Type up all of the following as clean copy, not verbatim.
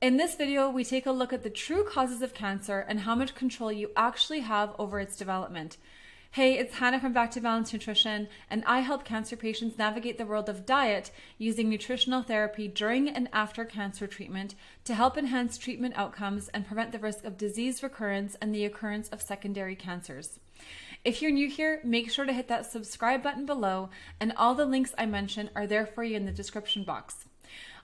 In this video, we take a look at the true causes of cancer and how much control you actually have over its development. Hey, it's Hannah from Back to Balance Nutrition, and I help cancer patients navigate the world of diet using nutritional therapy during and after cancer treatment to help enhance treatment outcomes and prevent the risk of disease recurrence and the occurrence of secondary cancers. If you're new here, make sure to hit that subscribe button below, and all the links I mentioned are there for you in the description box.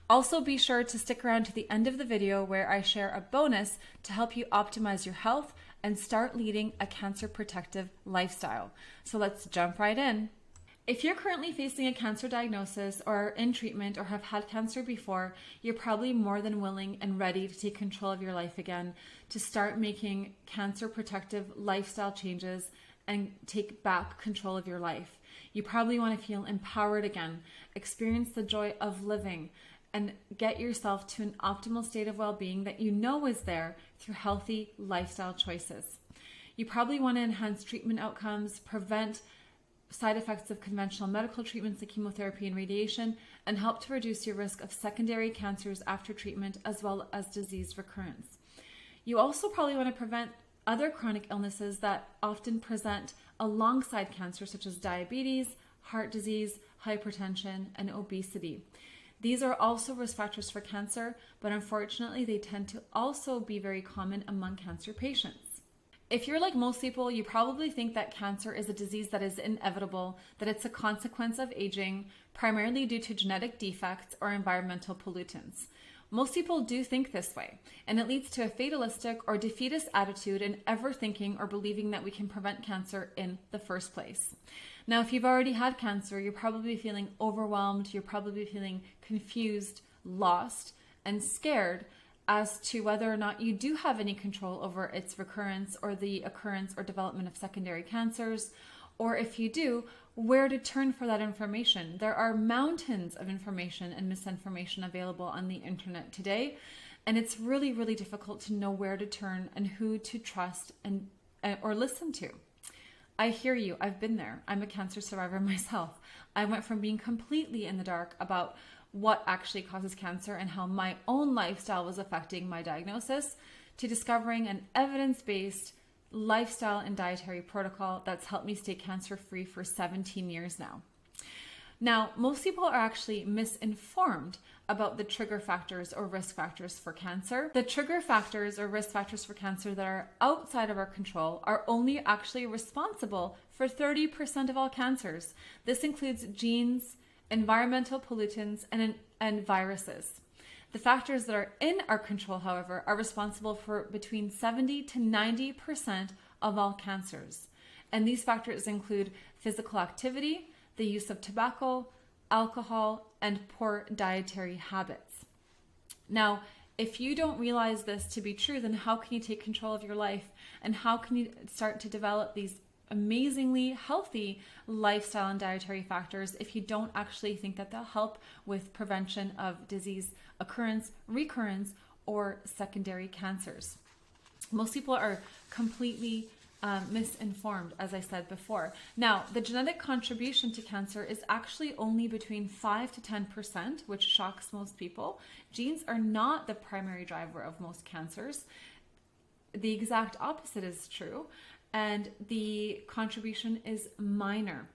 Also, be sure to stick around to the end of the video where I share a bonus to help you optimize your health and start leading a cancer protective lifestyle. So let's jump right in. If you're currently facing a cancer diagnosis or are in treatment or have had cancer before, you're probably more than willing and ready to take control of your life again, to start making cancer protective lifestyle changes and take back control of your life. You probably want to feel empowered again, experience the joy of living, and get yourself to an optimal state of well-being that you know is there through healthy lifestyle choices. You probably want to enhance treatment outcomes, prevent side effects of conventional medical treatments like chemotherapy and radiation, and help to reduce your risk of secondary cancers after treatment as well as disease recurrence. You also probably want to prevent other chronic illnesses that often present alongside cancer, such as diabetes, heart disease, hypertension, and obesity. These are also risk factors for cancer, but unfortunately, they tend to also be very common among cancer patients. If you're like most people, you probably think that cancer is a disease that is inevitable, that it's a consequence of aging, primarily due to genetic defects or environmental pollutants. Most people do think this way, and it leads to a fatalistic or defeatist attitude in ever thinking or believing that we can prevent cancer in the first place. Now, if you've already had cancer, you're probably feeling overwhelmed, you're probably feeling confused, lost, and scared as to whether or not you do have any control over its recurrence or the occurrence or development of secondary cancers, or if you do, where to turn for that information. There are mountains of information and misinformation available on the internet today, and it's really, really difficult to know where to turn and who to trust and or listen to. I hear you. I've been there. I'm a cancer survivor myself. I went from being completely in the dark about what actually causes cancer and how my own lifestyle was affecting my diagnosis to discovering an evidence-based lifestyle and dietary protocol that's helped me stay cancer-free for 17 years now. Now, most people are actually misinformed about the trigger factors or risk factors for cancer. The trigger factors or risk factors for cancer that are outside of our control are only actually responsible for 30% of all cancers. This includes genes, environmental pollutants, and viruses. The factors that are in our control, however, are responsible for between 70 to 90% of all cancers. And these factors include physical activity, the use of tobacco, alcohol, and poor dietary habits. Now, if you don't realize this to be true, then how can you take control of your life? And how can you start to develop these amazingly healthy lifestyle and dietary factors if you don't actually think that they'll help with prevention of disease occurrence, recurrence, or secondary cancers? Most people are completely misinformed, as I said before. Now, the genetic contribution to cancer is actually only between 5 to 10%, which shocks most people. Genes are not the primary driver of most cancers. The exact opposite is true, and the contribution is minor.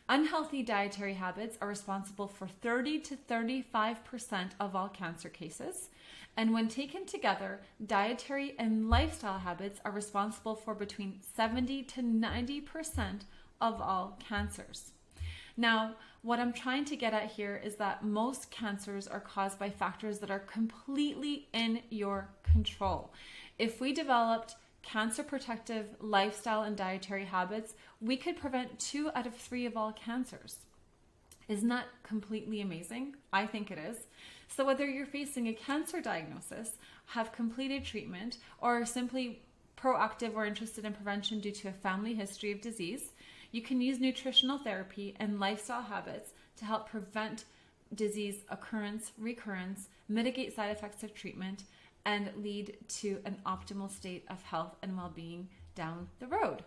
Unhealthy dietary habits are responsible for 30 to 35% of all cancer cases. And when taken together, dietary and lifestyle habits are responsible for between 70 to 90% of all cancers. Now, what I'm trying to get at here is that most cancers are caused by factors that are completely in your control. If we developed cancer protective lifestyle and dietary habits, we could prevent 2 out of 3 of all cancers. Isn't that completely amazing? I think it is. So whether you're facing a cancer diagnosis, have completed treatment, or are simply proactive or interested in prevention due to a family history of disease, you can use nutritional therapy and lifestyle habits to help prevent disease occurrence, recurrence, mitigate side effects of treatment, and lead to an optimal state of health and well-being down the road.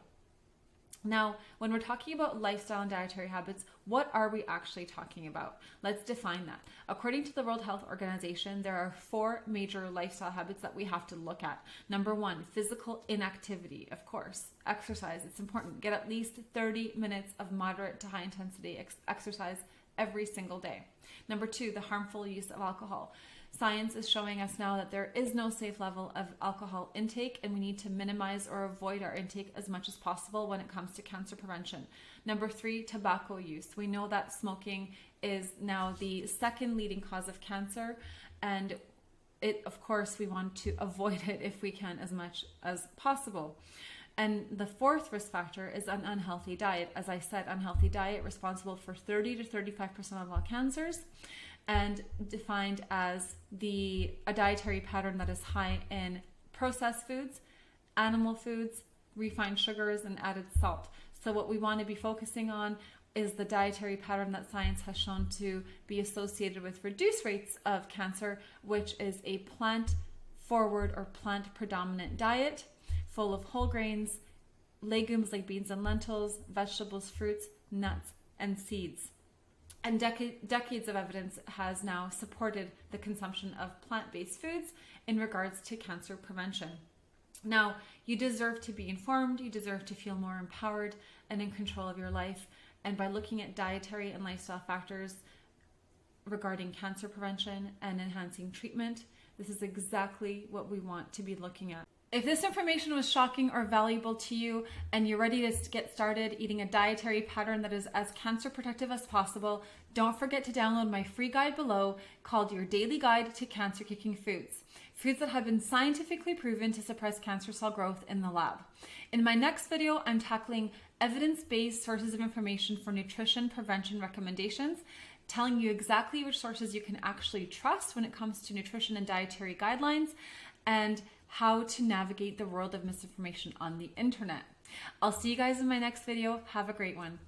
Now, when we're talking about lifestyle and dietary habits, what are we actually talking about? Let's define that. According to the World Health Organization, there are 4 major lifestyle habits that we have to look at. Number 1, physical inactivity. Of course, exercise. It's important. Get at least 30 minutes of moderate to high intensity exercise every single day. Number 2, the harmful use of alcohol. Science is showing us now that there is no safe level of alcohol intake, and we need to minimize or avoid our intake as much as possible when it comes to cancer prevention. Number 3, tobacco use. We know that smoking is now the 2nd leading cause of cancer, and of course, we want to avoid it if we can as much as possible. And the 4th risk factor is an unhealthy diet. As I said, unhealthy diet responsible for 30 to 35% of all cancers, and defined as a dietary pattern that is high in processed foods, animal foods, refined sugars, and added salt. So what we want to be focusing on is the dietary pattern that science has shown to be associated with reduced rates of cancer, which is a plant-forward or plant-predominant diet full of whole grains, legumes like beans and lentils, vegetables, fruits, nuts, and seeds. And decades of evidence has now supported the consumption of plant-based foods in regards to cancer prevention. Now, you deserve to be informed, you deserve to feel more empowered and in control of your life. And by looking at dietary and lifestyle factors regarding cancer prevention and enhancing treatment, this is exactly what we want to be looking at. If this information was shocking or valuable to you and you're ready to get started eating a dietary pattern that is as cancer protective as possible, don't forget to download my free guide below called Your Daily Guide to Cancer Kicking Foods. Foods that have been scientifically proven to suppress cancer cell growth in the lab. In my next video, I'm tackling evidence-based sources of information for nutrition prevention recommendations, telling you exactly which sources you can actually trust when it comes to nutrition and dietary guidelines, and how to navigate the world of misinformation on the internet. I'll see you guys in my next video. Have a great one.